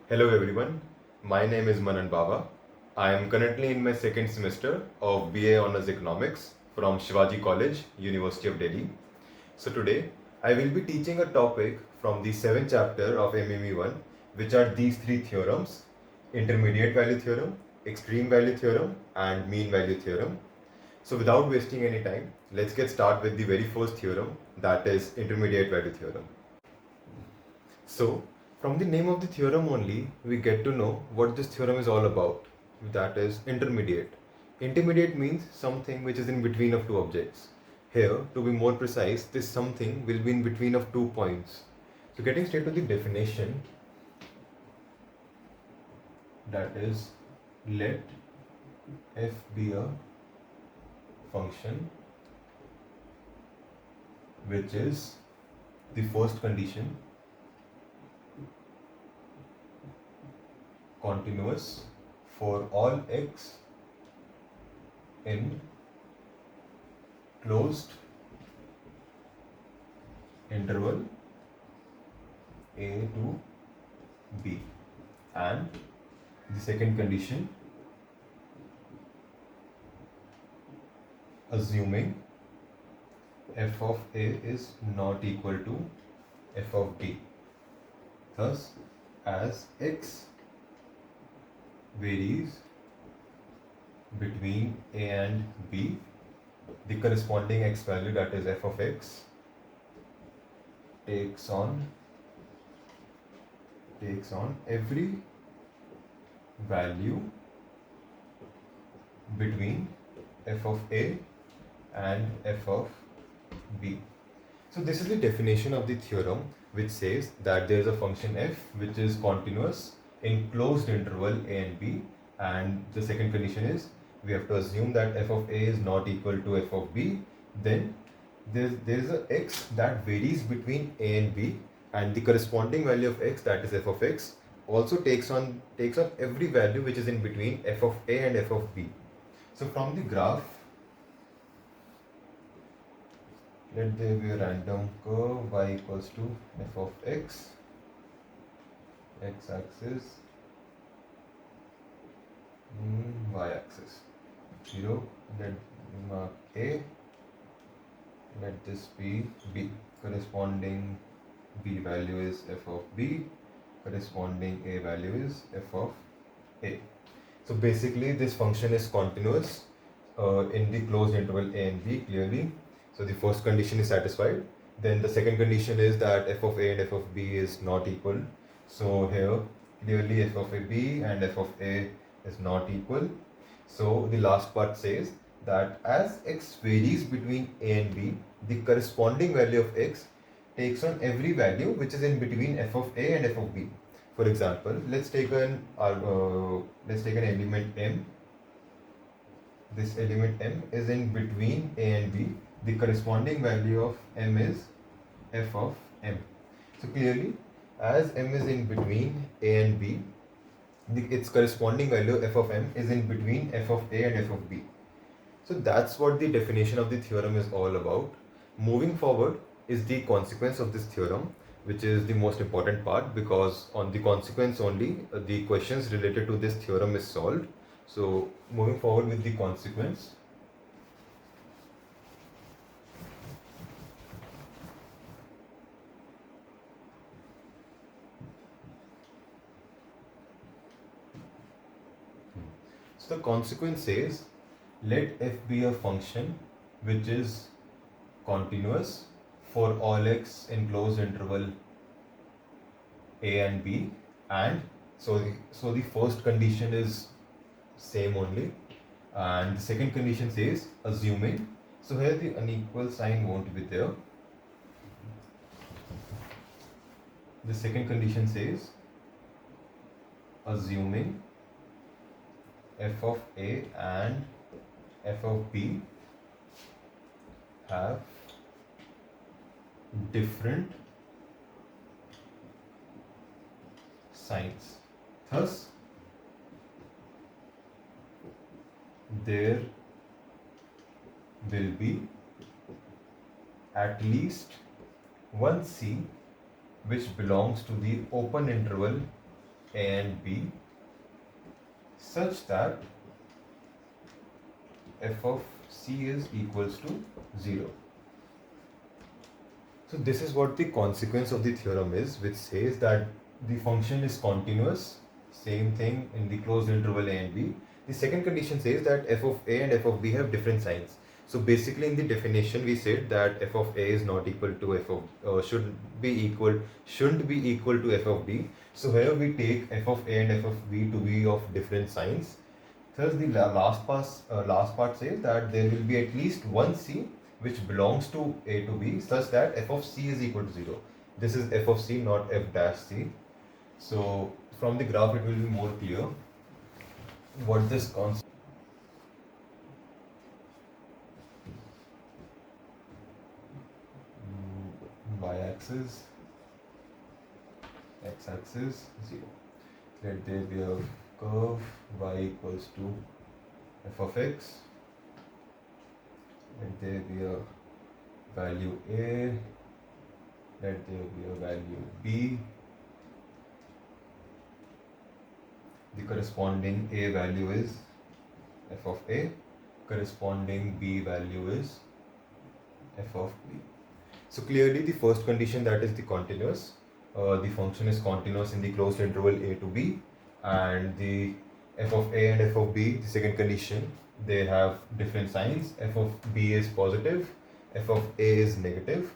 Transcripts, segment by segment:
Hello everyone, my name is Manan Baba. I am currently in my second semester of BA Honours Economics from Shivaji College, University of Delhi. So today I will be teaching a topic from the 7th chapter of MME1, which are these three theorems: intermediate value theorem, extreme value theorem and mean value theorem. So without wasting any time, let's get started with the very first theorem, that is intermediate value theorem. So, from the name of the theorem only, we get to know what this theorem is all about. That is intermediate. Intermediate means something which is in between of two objects. Here, to be more precise, this something will be in between of 2 points. So, getting straight to the definition, that is, let f be a function which is the first condition continuous for all x in closed interval a to b, and the second condition assuming f of a is not equal to f of b. Thus, as x varies between a and b, the corresponding x value, that is f of x, takes on every value between f of a and f of b. So this is the definition of the theorem, which says that there is a function f which is continuous in closed interval a and b, and the second condition is we have to assume that f of a is not equal to f of b. Then there is a x that varies between a and b, and the corresponding value of x, that is f of x, also takes on every value which is in between f of a and f of b. So from the graph, let there be a random curve y equals to f of x, x-axis, y-axis, 0, let me mark a, let this be b, corresponding b value is f of b, corresponding a value is f of a. So basically this function is continuous in the closed interval a and b, clearly. So the first condition is satisfied. Then the second condition is that f of a and f of b is not equal. So here clearly f of a b and f of a is not equal. So the last part says that as x varies between a and b, the corresponding value of x takes on every value which is in between f of a and f of b. For example, let's take an element m. This element m is in between a and b. The corresponding value of m is f of m. So clearly, as m is in between a and b, its corresponding value f of m is in between f of a and f of b. So that's what the definition of the theorem is all about. Moving forward is the consequence of this theorem, which is the most important part, because on the consequence only the questions related to this theorem is solved. So moving forward with the consequence, so the consequence says let f be a function which is continuous for all x in closed interval a and b, and so the first condition is same only, and the second condition says assuming, so here the unequal sign won't be there. The second condition says assuming f of a and f of b have different signs. Thus, there will be at least one C which belongs to the open interval A and B such that f of c is equals to 0. So this is what the consequence of the theorem is, which says that the function is continuous, same thing in the closed interval a and b. The second condition says that f of a and f of b have different signs. So basically in the definition we said that f of a is not equal to f of shouldn't be equal to f of b. So here we take f of a and f of b to be of different signs. Thus, the last part says that there will be at least one c which belongs to a to b such that f of c is equal to 0. This is f of c, not f dash c. So, from the graph, it will be more clear what this concept. Y-axis, x-axis 0. Let there be a curve y equals to f of x. Let there be a value a. Let there be a value b. The corresponding a value is f of a. Corresponding b value is f of b. So clearly the first condition, that is the continuous, the function is continuous in the closed interval a to b, and the f of a and f of b, the second condition, they have different signs. F of b is positive, f of a is negative.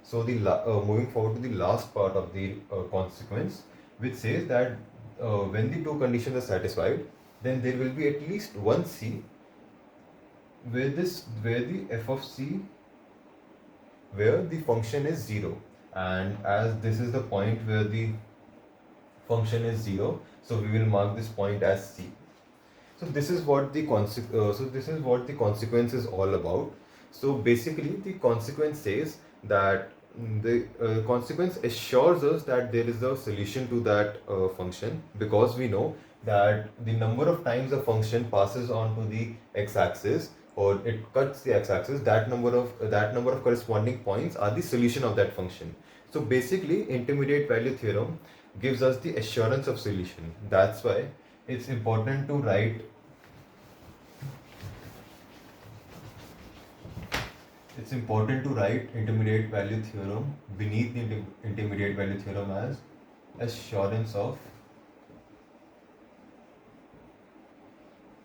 So the moving forward to the last part of the consequence, which says that when the two conditions are satisfied, then there will be at least one c where the f of c, where the function is 0, and as this is the point where the function is 0, so we will mark this point as c. So this is what the consequence is all about. So basically the consequence says that the consequence assures us that there is a solution to that function, because we know that the number of times a function passes on to the x-axis or it cuts the x-axis, that number of corresponding points are the solution of that function. So basically intermediate value theorem gives us the assurance of solution. That's why it's important to write intermediate value theorem beneath the intermediate value theorem as assurance of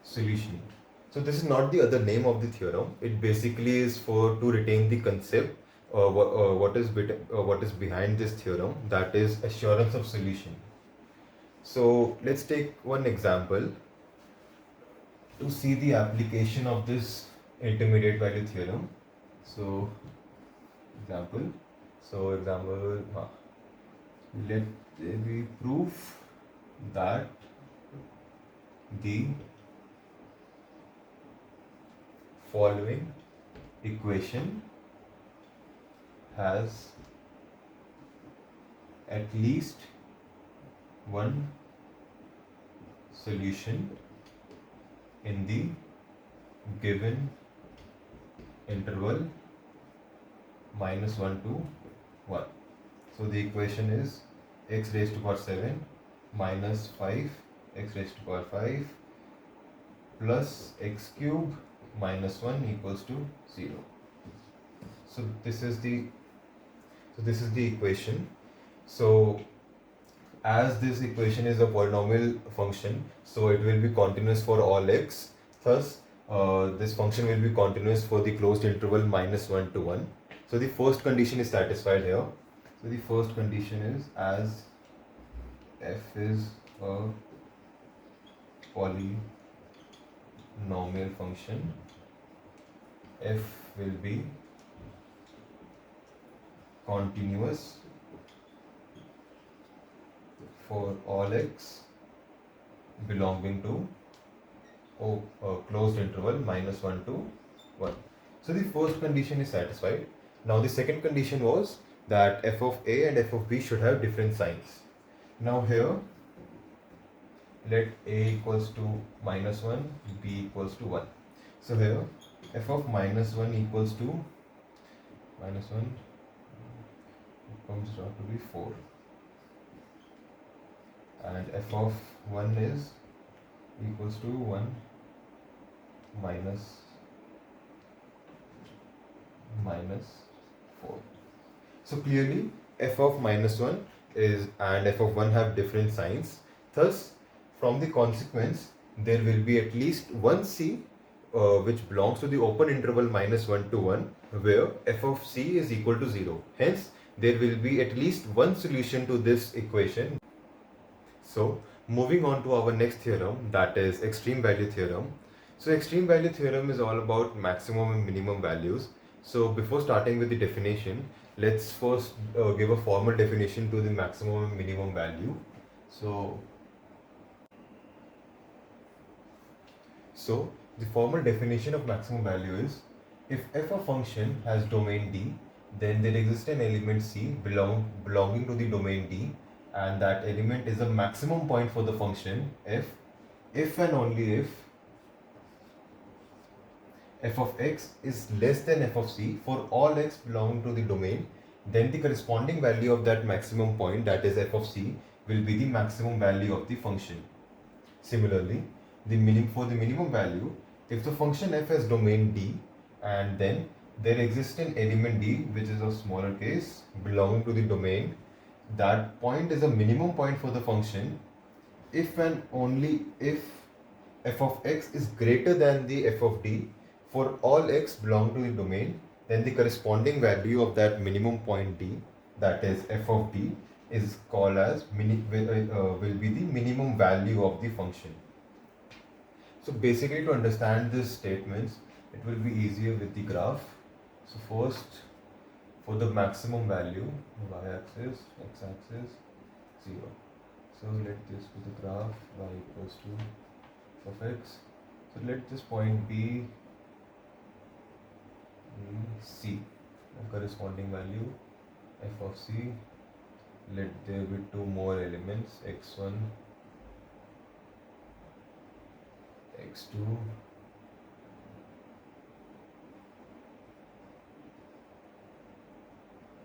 solution. So this is not the other name of the theorem. It basically is to retain the concept what is behind this theorem, that is assurance of solution. So let's take one example to see the application of this intermediate value theorem. So example, let there be proof that the following equation has at least one solution in the given interval -1 to 1. So the equation is x raised to power 7 minus 5 x raised to power 5 plus x cube minus 1 equals to 0. So this is the equation. So as this equation is a polynomial function, so it will be continuous for all x. Thus this function will be continuous for the closed interval -1 to 1. So the first condition is satisfied here. So the first condition is, as f is a polynomial function, f will be continuous for all x belonging to closed interval -1 to 1. So the first condition is satisfied. Now the second condition was that f of a and f of b should have different signs. Now here let a equals to -1, b equals to 1. So here f of -1 equals to -1 comes out to be 4, and f of 1 is equals to 1 minus minus 4. So clearly f of minus 1 is and f of 1 have different signs. Thus, from the consequence, there will be at least one c which belongs to the open interval minus 1 to 1, where f of c is equal to 0. Hence, there will be at least one solution to this equation. So, moving on to our next theorem, that is extreme value theorem. So, extreme value theorem is all about maximum and minimum values. So, before starting with the definition, let's first give a formal definition to the maximum and minimum value. So, the formal definition of maximum value is, if f a function has domain D, then there exists an element C belonging to the domain D, and that element is a maximum point for the function if and only if f of x is less than f of c for all x belonging to the domain, then the corresponding value of that maximum point, that is f of c, will be the maximum value of the function. Similarly, for the minimum value, if the function f has domain D and then there exists an element D which is of smaller case belonging to the domain, that point is a minimum point for the function if and only if f of x is greater than the f of D for all x belong to the domain, then the corresponding value of that minimum point D, that is f of D, is called as will be the minimum value of the function. So basically, to understand these statements, it will be easier with the graph. So first, for the maximum value, y-axis, x-axis, 0. So let this be the graph, y equals to f of x. So let this point be c, the corresponding value f of c. Let there be two more elements, x1, x2,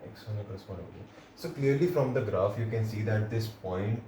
x1 corresponding. So clearly from the graph you can see that this point,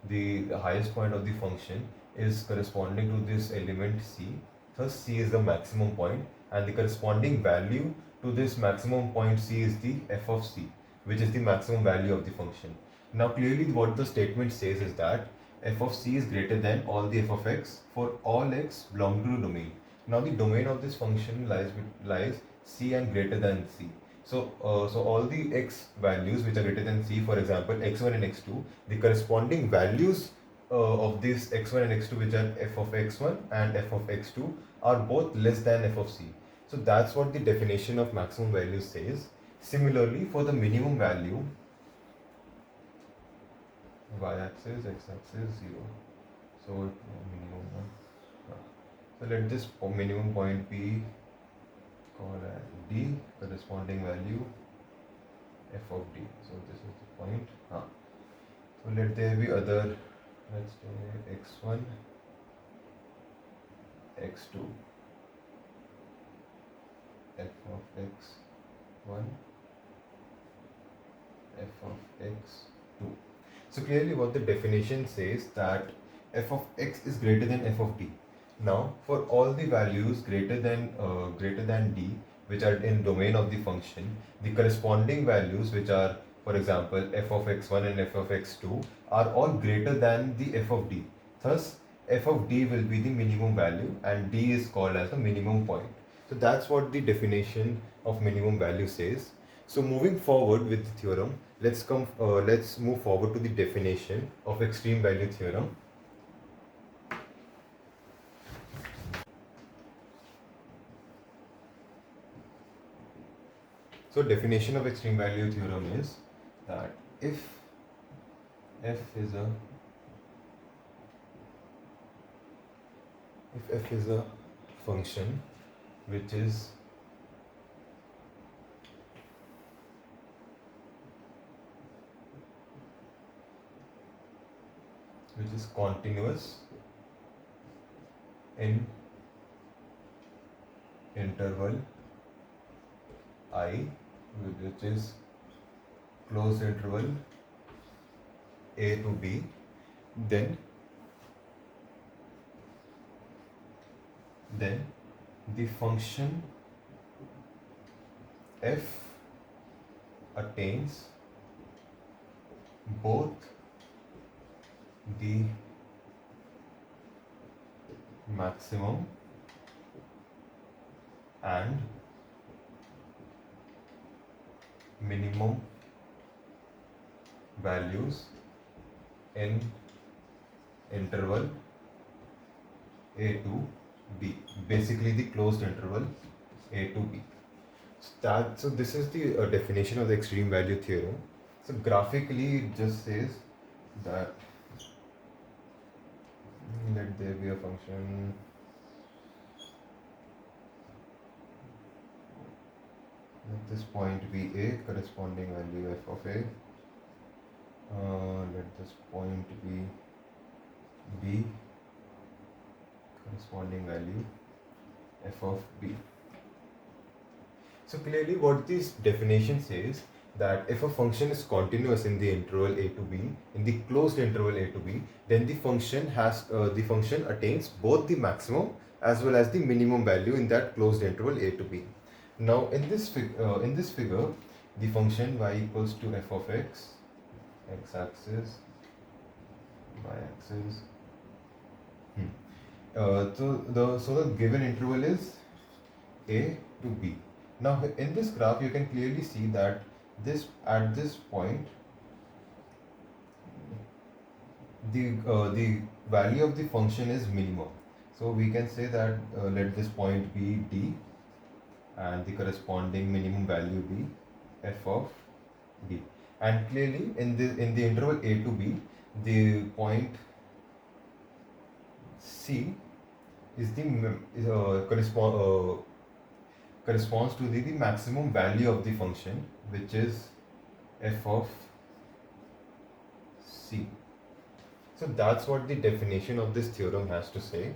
the highest point of the function, is corresponding to this element c. Thus c is the maximum point, and the corresponding value to this maximum point c is the f of c, which is the maximum value of the function. Now clearly what the statement says is that f of c is greater than all the f of x for all x belong to the domain. Now the domain of this function lies c and greater than c. So all the x values which are greater than c, for example x1 and x2, the corresponding values of this x1 and x2, which are f of x1 and f of x2, are both less than f of c. So that's what the definition of maximum value says. Similarly, for the minimum value, y-axis, x-axis, 0. So minimum one. So let this minimum point be called as D, corresponding value f of D. So this is the point. So let there be other, let's say x1, x2, f of x1, f of x2. So clearly what the definition says that f of x is greater than f of d. Now for all the values greater than d, which are in domain of the function, the corresponding values, which are for example f of x1 and f of x2, are all greater than the f of d. Thus f of d will be the minimum value and d is called as the minimum point. So that's what the definition of minimum value says. So moving forward with the theorem, let's move forward to the definition of extreme value theorem. So definition of extreme value theorem is that if f is a function which is continuous in interval I, which is closed interval a to b, then the function f attains both the maximum and minimum values in interval a to b, basically the closed interval a to b. So this is the definition of the extreme value theorem. So graphically it just says that let there be a function let this point be a, corresponding value f of a, let this point be b, corresponding value f of b. So clearly what this definition says, that if a function is continuous in the interval a to b, in the closed interval a to b, then the function attains both the maximum as well as the minimum value in that closed interval a to b. Now in this figure, the function y equals to f of x, x-axis, y-axis. So the given interval is a to b. Now in this graph you can clearly see that at this point the value of the function is minimum. So we can say that let this point be d and the corresponding minimum value be f of d. And clearly in the interval a to b, the point c is corresponds to the maximum value of the function, which is f of c. So that's what the definition of this theorem has to say.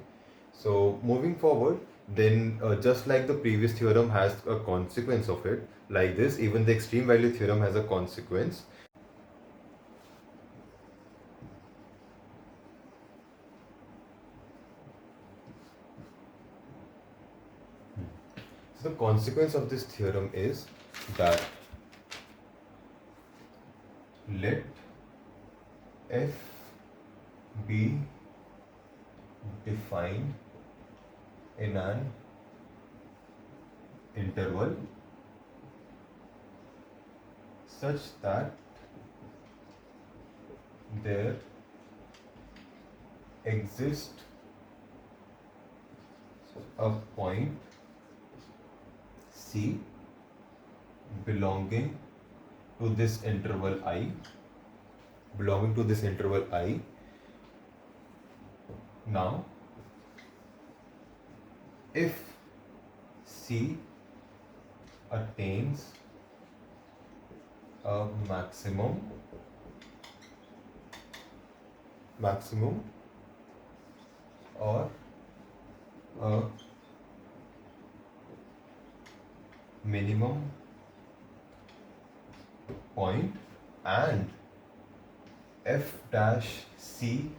So moving forward, then just like the previous theorem has a consequence of it, like this, even the extreme value theorem has a consequence. So the consequence of this theorem is that let f be defined in an interval such that there exists a point C belonging to this interval I, Now, if C attains a maximum or a minimum point and f dash c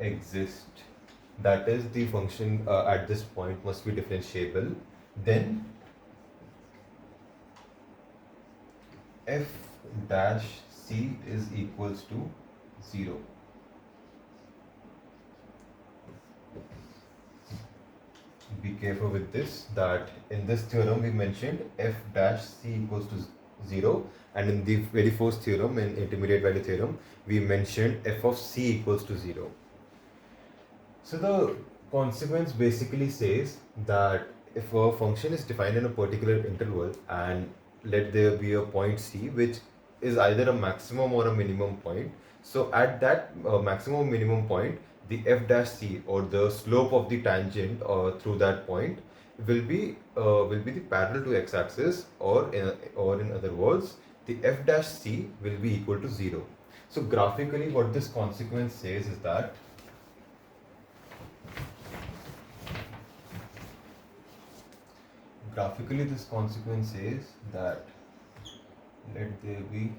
exists, that is the function at this point must be differentiable, then f dash c is equals to 0. Be careful with this, that in this theorem we mentioned f dash c equals to 0, and in the very first theorem, in intermediate value theorem, we mentioned f of c equals to 0. So the consequence basically says that if a function is defined in a particular interval and let there be a point c which is either a maximum or a minimum point, so at that maximum or minimum point, the f dash c or the slope of the tangent through that point will be the parallel to x-axis, or in other words, the f dash c will be equal to 0. So graphically what this consequence says is that this consequence says that let there be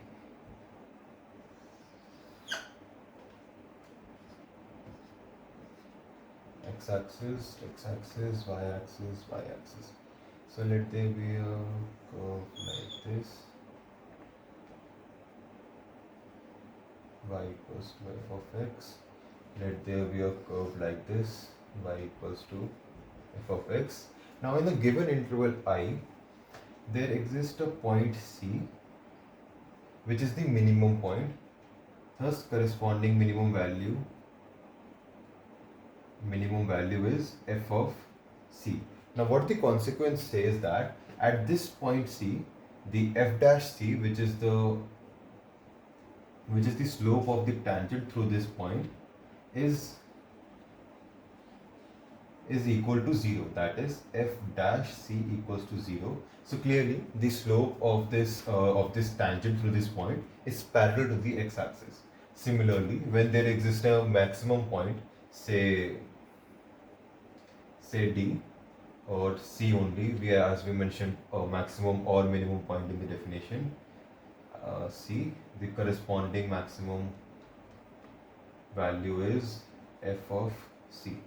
x-axis, x-axis, y-axis, y-axis. So let there be a curve like this, y equals to f of x. Let there be a curve like this, y equals to f of x. Now in the given interval I, there exists a point C, which is the minimum point, thus corresponding minimum value is f of c. Now what the consequence says that at this point C, the f dash c, which is the slope of the tangent through this point, is equal to 0. That is, f dash c equals to 0. So clearly the slope of this tangent through this point is parallel to the x-axis. Similarly, when there exists a maximum point, say D or C only, as we mentioned, a maximum or minimum point in the definition, C, the corresponding maximum value is f of c.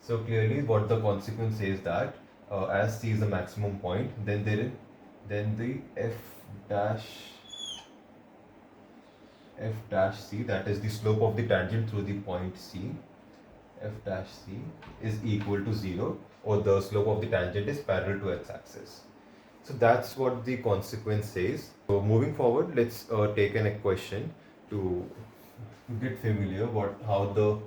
So clearly what the consequence says that as c is the maximum point, then the f dash c, that is the slope of the tangent through the point C, f dash c is equal to 0, or the slope of the tangent is parallel to x-axis. So that's what the consequence says. So moving forward, let's take an equation to get familiar how the